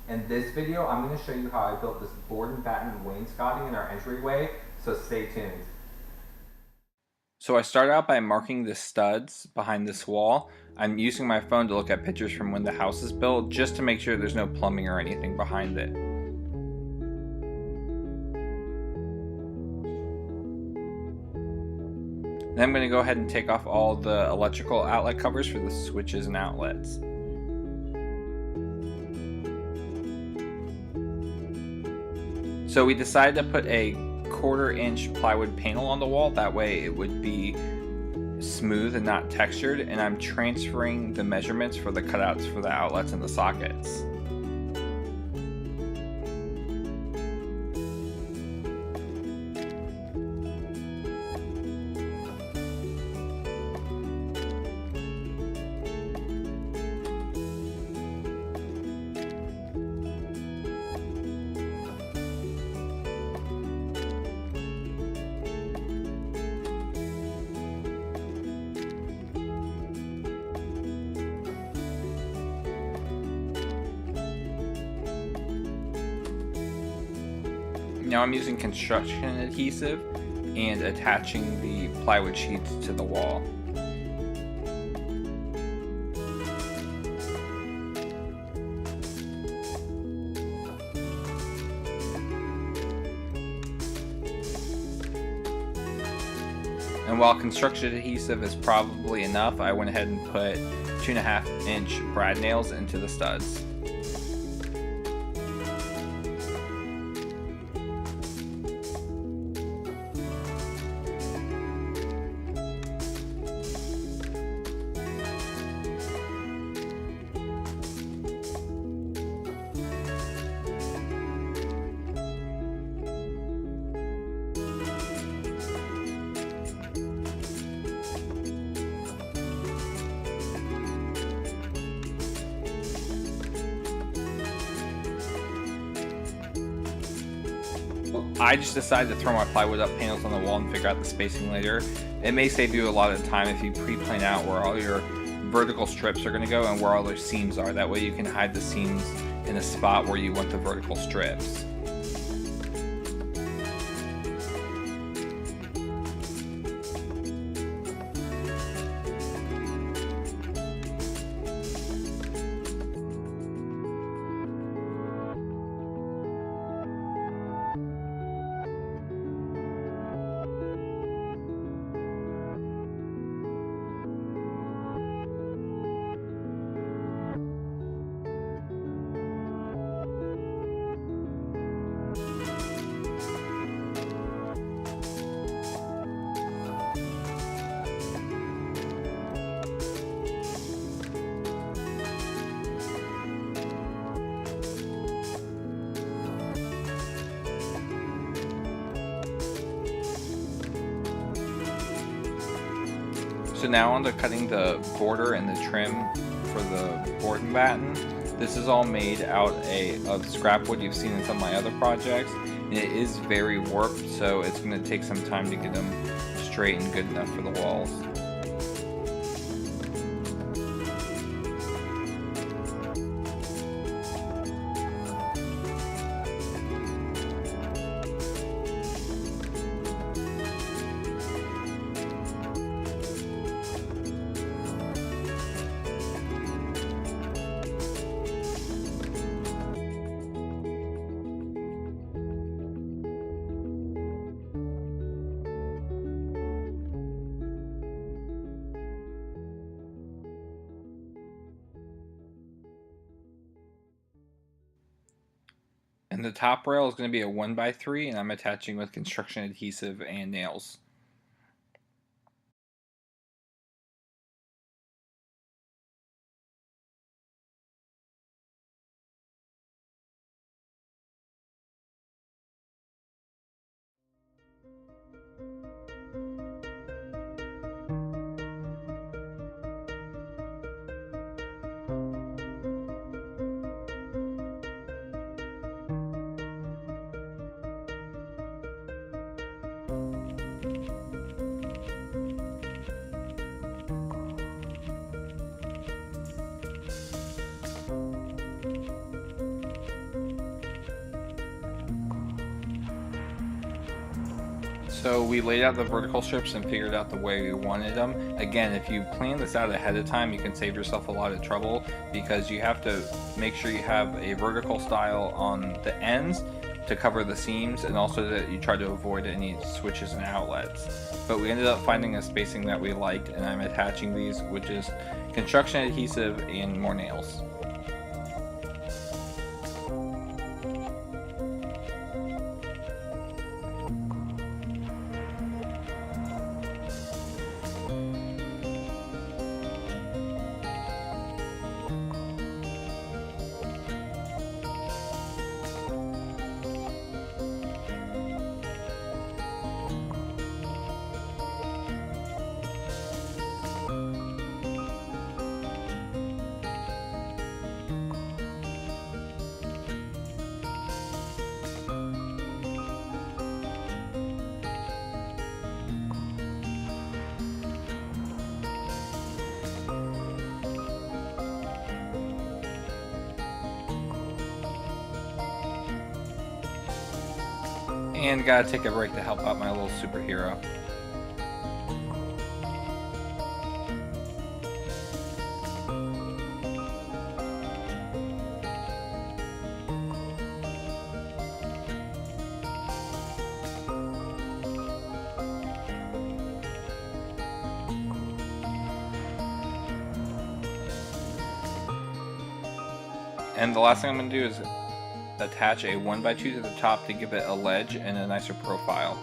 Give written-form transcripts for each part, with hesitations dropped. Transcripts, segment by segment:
In this video, I'm going to show you how I built this board and batten wainscoting in our entryway, so stay tuned. So I started out by marking the studs behind this wall. I'm using my phone to look at pictures from when the house is built, just to make sure there's no plumbing or anything behind it. Then I'm going to go ahead and take off all the electrical outlet covers for the switches and outlets. So we decided to put a 1/4 inch plywood panel on the wall, that way it would be smooth and not textured, and I'm transferring the measurements for the cutouts for the outlets and the sockets. Now I'm using construction adhesive and attaching the plywood sheets to the wall. And while construction adhesive is probably enough, I went ahead and put 2.5 inch brad nails into the studs. I just decided to throw my plywood up panels on the wall and figure out the spacing later. It may save you a lot of time if you pre-plan out where all your vertical strips are going to go and where all their seams are. That way you can hide the seams in a spot where you want the vertical strips. So now on to cutting the border and the trim for the board and batten. This is all made out of scrap wood you've seen in some of my other projects, and it is very warped, so it's going to take some time to get them straight and good enough for the walls. And the top rail is going to be a 1x3, and I'm attaching with construction adhesive and nails. So we laid out the vertical strips and figured out the way we wanted them. Again, if you plan this out ahead of time, you can save yourself a lot of trouble, because you have to make sure you have a vertical style on the ends to cover the seams, and also that you try to avoid any switches and outlets. But we ended up finding a spacing that we liked, and I'm attaching these, which is construction adhesive and more nails. And gotta take a break to help out my little superhero. And the last thing I'm gonna do is attach a 1x2 to the top to give it a ledge and a nicer profile.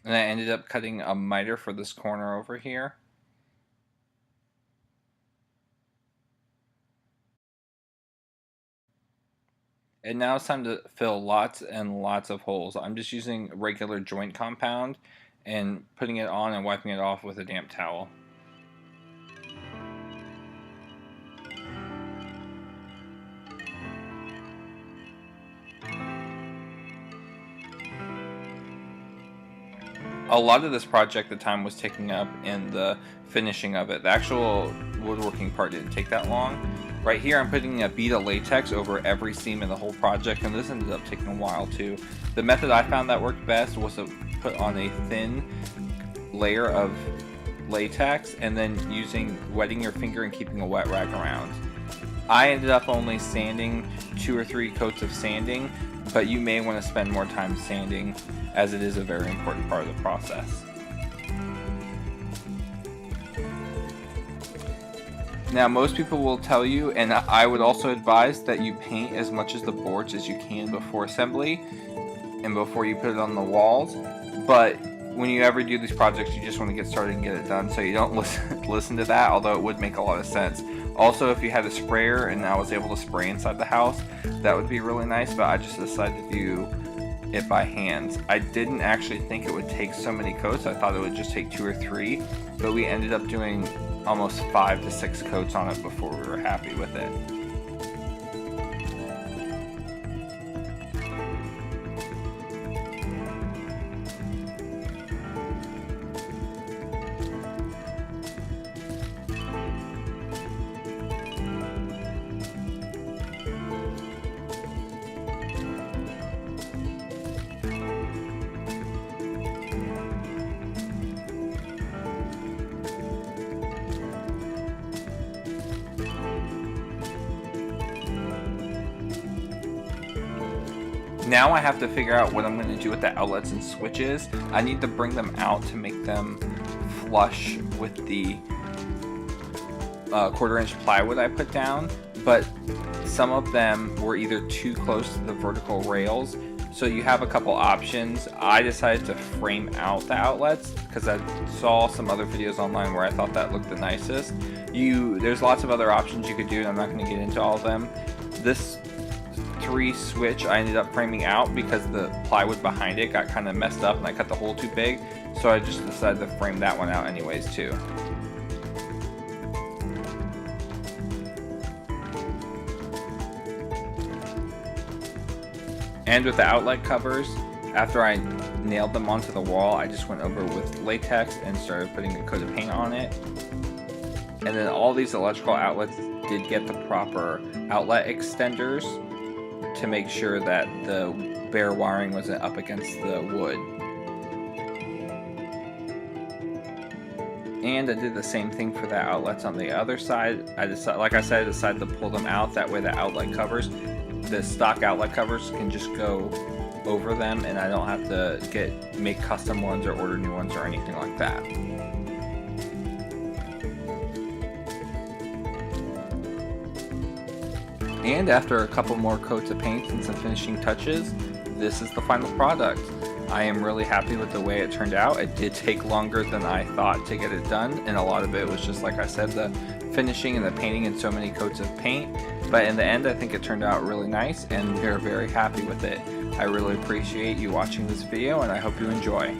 And I ended up cutting a miter for this corner over here. And now it's time to fill lots and lots of holes. I'm just using regular joint compound and putting it on and wiping it off with a damp towel. A lot of this project, the time was taking up in the finishing of it. The actual woodworking part didn't take that long. Right here I'm putting a bead of latex over every seam in the whole project, and this ended up taking a while too. The method I found that worked best was to put on a thin layer of latex and then wetting your finger and keeping a wet rag around. I ended up only sanding 2 or 3 coats of sanding, but you may want to spend more time sanding, as it is a very important part of the process. Now, most people will tell you, and I would also advise, that you paint as much as the boards as you can before assembly and before you put it on the walls. But when you ever do these projects, you just want to get started and get it done, so you don't listen to that, although it would make a lot of sense. Also, if you had a sprayer and I was able to spray inside the house, that would be really nice, but I just decided to do it by hand. I didn't actually think it would take so many coats. I thought it would just take 2 or 3, but we ended up doing almost 5 to 6 coats on it before we were happy with it. Now I have to figure out what I'm going to do with the outlets and switches. I need to bring them out to make them flush with the 1/4-inch plywood I put down, but some of them were either too close to the vertical rails, so you have a couple options. I decided to frame out the outlets because I saw some other videos online where I thought that looked the nicest. There's lots of other options you could do, and I'm not going to get into all of them. This 3 switch I ended up framing out because the plywood behind it got kind of messed up and I cut the hole too big, so I just decided to frame that one out anyways too. And with the outlet covers, after I nailed them onto the wall, I just went over with latex and started putting a coat of paint on it. And then all these electrical outlets did get the proper outlet extenders to make sure that the bare wiring wasn't up against the wood. And I did the same thing for the outlets on the other side. I decided to pull them out. That way the outlet covers, the stock outlet covers, can just go over them, and I don't have to make custom ones or order new ones or anything like that. And after a couple more coats of paint and some finishing touches, this is the final product. I am really happy with the way it turned out. It did take longer than I thought to get it done, and a lot of it was just, like I said, the finishing and the painting and so many coats of paint. But in the end, I think it turned out really nice, and we're very happy with it. I really appreciate you watching this video, and I hope you enjoy.